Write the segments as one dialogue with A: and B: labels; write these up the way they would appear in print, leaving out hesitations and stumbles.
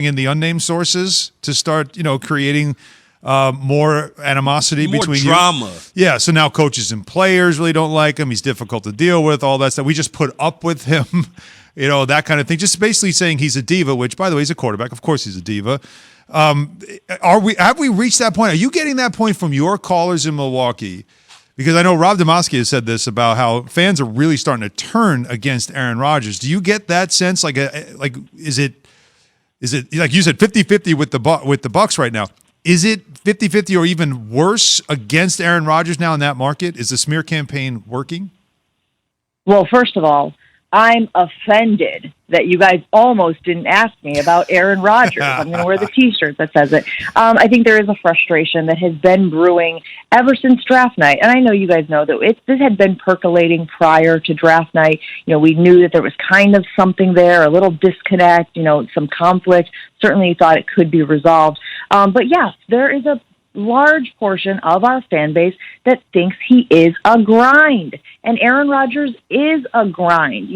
A: in the unnamed sources to start, creating more animosity between
B: drama.
A: You. Yeah, so now coaches and players really don't like him. He's difficult to deal with, all that stuff. We just put up with him, that kind of thing. Just basically saying he's a diva, which, by the way, he's a quarterback. Of course he's a diva. Have we reached that point? Are you getting that point from your callers in Milwaukee? Because I know Rob Demoski has said this about how fans are really starting to turn against Aaron Rodgers. Do you get that sense? Like is it like you said, 50-50 with the Bucs right now? Is it 50-50 or even worse against Aaron Rodgers now in that market? Is the smear campaign working?
C: Well, first of all, I'm offended that you guys almost didn't ask me about Aaron Rodgers. I'm going to wear the T-shirt that says it. I think there is a frustration that has been brewing ever since draft night. And I know you guys know that this had been percolating prior to draft night. We knew that there was kind of something there, a little disconnect, some conflict. Certainly thought it could be resolved. But yes, there is a large portion of our fan base that thinks he is a grind. And Aaron Rodgers is a grind.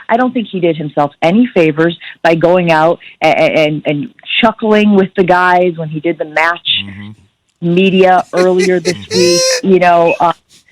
C: I don't think he did himself any favors by going out and chuckling with the guys when he did the match media earlier this week.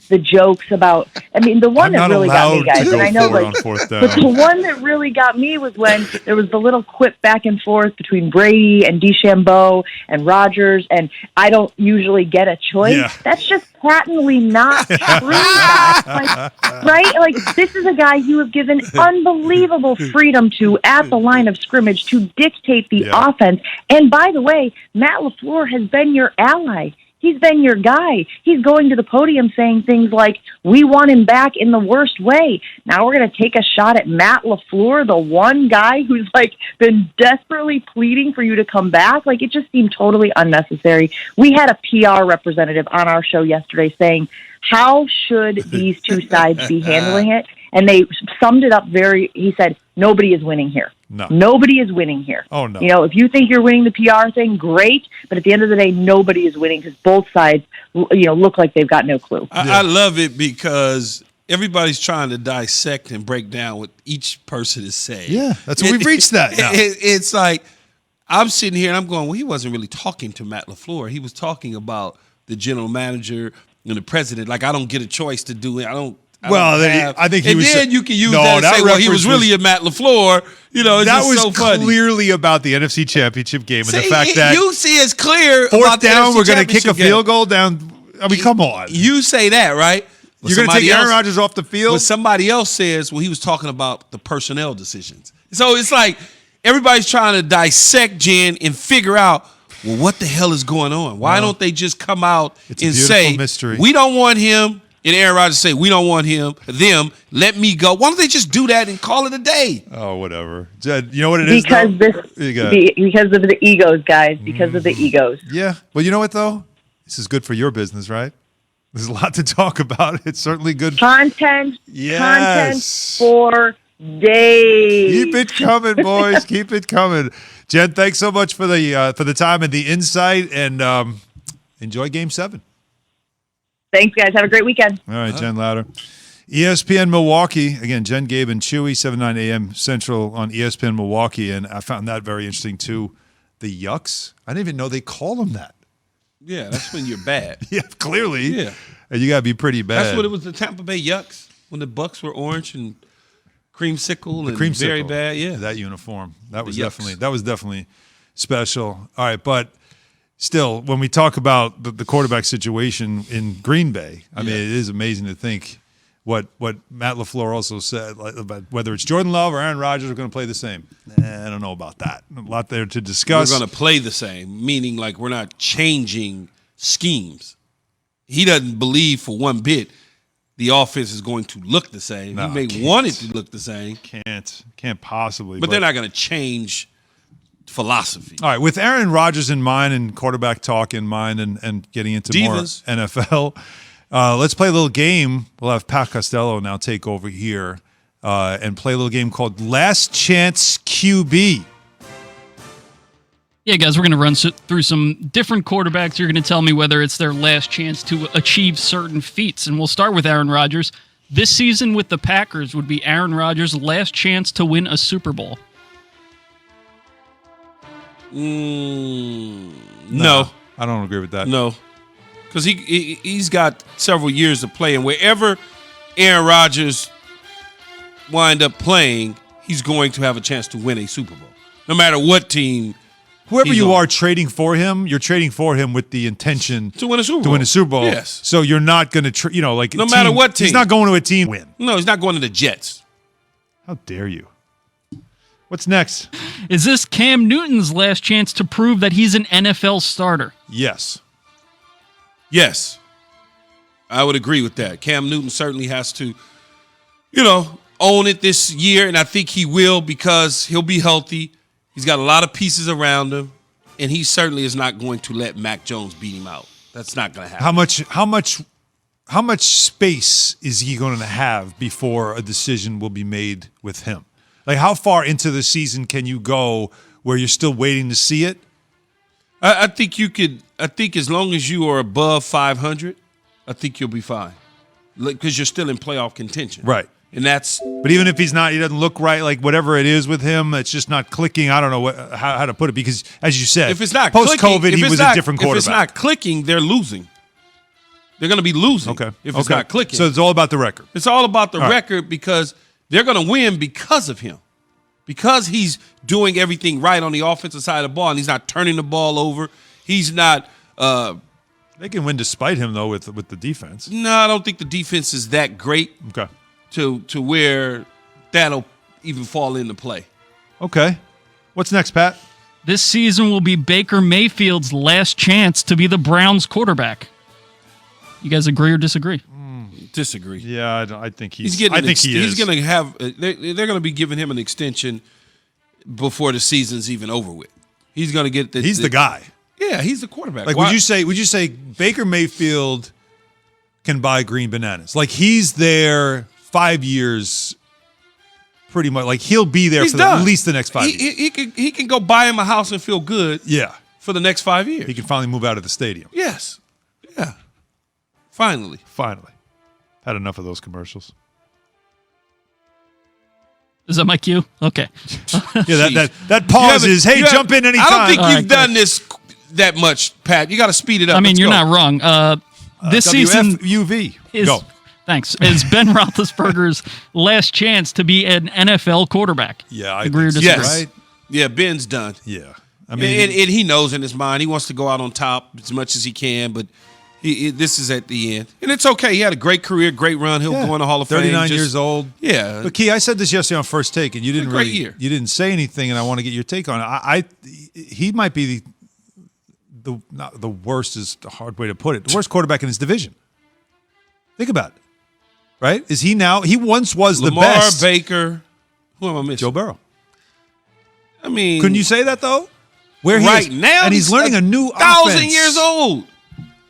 C: The jokes about, the one that really got me, guys, and I know, but the one that really got me was when there was the little quip back and forth between Brady and DeChambeau and Rodgers, and I don't usually get a choice. Yeah. That's just patently not true. Right? Like, this is a guy you have given unbelievable freedom to at the line of scrimmage to dictate the offense. And by the way, Matt LaFleur has been your ally. He's been your guy. He's going to the podium saying things like, we want him back in the worst way. Now we're going to take a shot at Matt LaFleur, the one guy who's been desperately pleading for you to come back. It just seemed totally unnecessary. We had a PR representative on our show yesterday saying, how should these two sides be handling it? And they summed it up he said, nobody is winning here.
A: No.
C: Nobody is winning here.
A: Oh, no.
C: If you think you're winning the PR thing, great. But at the end of the day, nobody is winning because both sides, look like they've got no clue.
B: I love it because everybody's trying to dissect and break down what each person is saying.
A: Yeah, that's we've reached that now.
B: It's like I'm sitting here and I'm going, well, he wasn't really talking to Matt LaFleur. He was talking about the general manager and the president. I don't get a choice to do it. I think he was. And then you can use that and say, well, he was really a Matt LaFleur. That was so funny.
A: Clearly about the NFC Championship game and the fact that
B: you see it's clear.
A: Fourth down, we're going to kick a field goal down. Come on.
B: You say that, right?
A: You're going to take Aaron Rodgers off the field?
B: But somebody else says, well, he was talking about the personnel decisions. So it's like everybody's trying to dissect Jen and figure out, well, what the hell is going on? Why don't they just come out and say, mystery. We don't want him? And Aaron Rodgers say, we don't want them, let me go. Why don't they just do that and call it a day?
A: Oh, whatever. Jed, you know what it is?
C: Because of the egos, guys. Because of the egos.
A: Yeah. Well, you know what, though? This is good for your business, right? There's a lot to talk about. It's certainly good.
C: Content for days.
A: Keep it coming, boys. Keep it coming. Jen, thanks so much for the time and the insight, and enjoy Game 7.
C: Thanks, guys. Have a great weekend.
A: All right, Jen Lauder. ESPN Milwaukee. Again, Jen, Gabe, and Chewy, 7-9 a.m. Central on ESPN Milwaukee. And I found that very interesting, too. The Yucks. I didn't even know they call them that.
B: Yeah, that's when you're bad.
A: Yeah, clearly.
B: Yeah.
A: And you got to be pretty bad.
B: That's what it was, the Tampa Bay Yucks, when the Bucks were orange and creamsicle and very bad. Yeah.
A: That uniform. That was definitely special. All right, but still, when we talk about the quarterback situation in Green Bay, I mean, it is amazing to think what Matt LaFleur also said, about whether it's Jordan Love or Aaron Rodgers are going to play the same. I don't know about that. A lot there to discuss.
B: We're going to play the same, meaning we're not changing schemes. He doesn't believe for one bit the offense is going to look the same. No, he may want it to look the same.
A: Can't possibly.
B: But they're not going to change philosophy.
A: All right, with Aaron Rodgers in mind and quarterback talk in mind and getting into
B: Divas.
A: More NFL, let's play a little game. We'll have Pat Costello now take over here and play a little game called Last Chance QB.
D: Yeah, guys, we're going to run through some different quarterbacks. You're going to tell me whether it's their last chance to achieve certain feats. And we'll start with Aaron Rodgers. This season with the Packers would be Aaron Rodgers' last chance to win a Super Bowl.
B: No.
A: I don't agree with that.
B: No. Because he's got several years to play, and wherever Aaron Rodgers wind up playing, he's going to have a chance to win a Super Bowl, no matter what team.
A: Whoever you are trading for him, you're trading for him with the intention
B: to win a Super Bowl.
A: Yes. So you're not going to,
B: no matter what team.
A: He's not going to a team win.
B: No, he's not going to the Jets.
A: How dare you? What's next?
D: Is this Cam Newton's last chance to prove that he's an NFL starter?
A: Yes.
B: Yes. I would agree with that. Cam Newton certainly has to, own it this year, and I think he will because he'll be healthy. He's got a lot of pieces around him, and he certainly is not going to let Mac Jones beat him out. That's not going to happen.
A: How much space is he going to have before a decision will be made with him? Like, how far into the season can you go where you're still waiting to see it?
B: I think you could. I think as long as you are above 500, I think you'll be fine because you're still in playoff contention.
A: Right.
B: And that's.
A: But even if he's not, he doesn't look right. Like whatever it is with him, it's just not clicking. I don't know how to put it because, as you said,
B: if it's not
A: post-COVID, he was a different quarterback.
B: If it's not clicking, they're losing. They're going to be losing.
A: Okay.
B: If it's not clicking,
A: so it's all about the record.
B: It's all about the record because they're going to win because of him, because he's doing everything right on the offensive side of the ball, and he's not turning the ball over. He's not.
A: They can win despite him though with the defense.
B: No, I don't think the defense is that great.
A: Okay.
B: To where that'll even fall into play.
A: Okay. What's next, Pat?
D: This season will be Baker Mayfield's last chance to be the Browns quarterback. You guys agree or disagree?
B: Disagree.
A: Yeah, I think he's
B: getting.
A: I think he is.
B: He's going to have. They're going to be giving him an extension before the season's even over with. He's going to get the.
A: He's the guy.
B: Yeah, he's the quarterback.
A: Like, would you say Baker Mayfield can buy green bananas? Like he's there 5 years, pretty much. Like he'll be there for at least the next 5 years.
B: He can go buy him a house and feel good.
A: Yeah,
B: for the next 5 years.
A: He can finally move out of the stadium.
B: Yes. Yeah. Finally.
A: Had enough of those commercials.
D: Is that my cue? Okay.
A: Yeah, that pause is, hey, jump in anytime.
B: I don't think you've done this that much, Pat. You got to speed it up.
D: I mean, you're not wrong. This season,
A: WFUV. Go.
D: Thanks. Is Ben Roethlisberger's last chance to be an NFL quarterback?
A: Yeah, I
D: agree or disagree.
B: Yes.
A: Right?
B: Yeah, Ben's done.
A: Yeah.
B: I mean, and he knows in his mind he wants to go out on top as much as he can, but this is at the end. And it's okay. He had a great career, great run. He'll go in the Hall of Fame.
A: 39 years old.
B: Yeah.
A: But Key, I said this yesterday on First Take, and you didn't
B: year.
A: You didn't say anything, and I want to get your take on it. He might be not the worst is a hard way to put it. The worst quarterback in his division. Think about it. Right? Is he now? He once was the best.
B: Lamar, Baker. Who am I missing?
A: Joe Burrow.
B: I mean,
A: couldn't you say that though? Where
B: now,
A: and he's learning a new
B: 1,000
A: offense.
B: years old.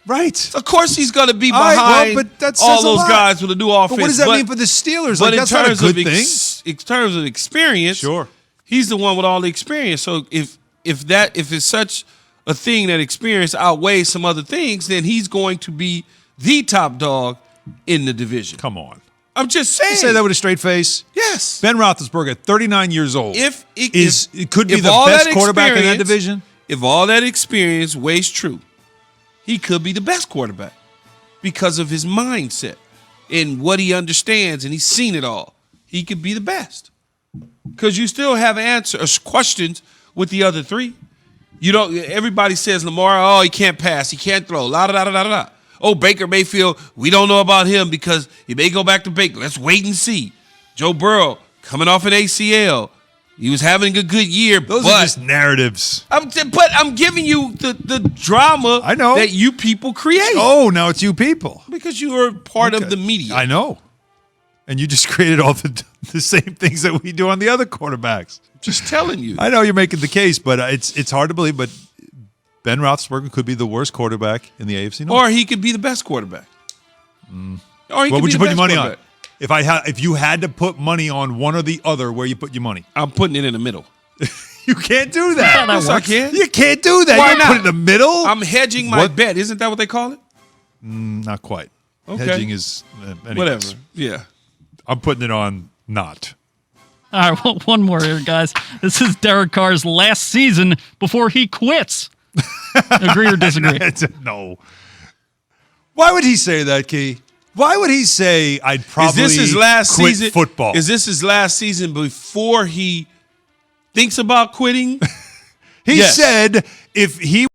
A: Right.
B: Of course, he's going to be behind all those guys with a new offense.
A: But what does that mean for the Steelers?
B: But
A: that's not a good thing.
B: In terms of experience,
A: sure,
B: he's the one with all the experience. So if it's such a thing that experience outweighs some other things, then he's going to be the top dog in the division.
A: Come on.
B: I'm just saying.
A: You say that with a straight face?
B: Yes.
A: Ben Roethlisberger, 39 years old, could be the
B: all
A: best
B: that
A: quarterback in that division.
B: If all that experience weighs true, he could be the best quarterback because of his mindset and what he understands, and he's seen it all. He could be the best because you still have questions with the other three. You don't. Everybody says Lamar, oh, he can't pass, he can't throw, la da da da da da. Oh, Baker Mayfield, we don't know about him because he may go back to Baker. Let's wait and see. Joe Burrow coming off an ACL. He was having a good year.
A: Those are just narratives.
B: But I'm giving you the drama
A: I know.
B: that you people create.
A: Oh, now it's you people.
B: Because you are part of the media.
A: I know. And you just created all the same things that we do on the other quarterbacks.
B: Just telling you.
A: I know you're making the case, but it's hard to believe. But Ben Roethlisberger could be the worst quarterback in the AFC North.
B: Or he could be the best quarterback.
A: What would you put your money on? If you had to put money on one or the other, where you put your money?
B: I'm putting it in the middle.
A: You can't do that.
B: Yes, I can.
A: You can't do that.
B: Why
A: you
B: not?
A: Put it in the middle.
B: I'm hedging my bet. Isn't that what they call it?
A: Not quite.
B: Okay.
A: Hedging is anyways.
B: Whatever. Yeah.
A: I'm putting it on not.
D: All right, well, one more here, guys. This is Derek Carr's last season before he quits. Agree or disagree?
A: No. Why would he say that, Key? Why would he say I'd probably
B: Is this his last
A: quit
B: season?
A: football?
B: Is this his last season before he thinks about quitting?
A: He
B: Yes.
A: said if he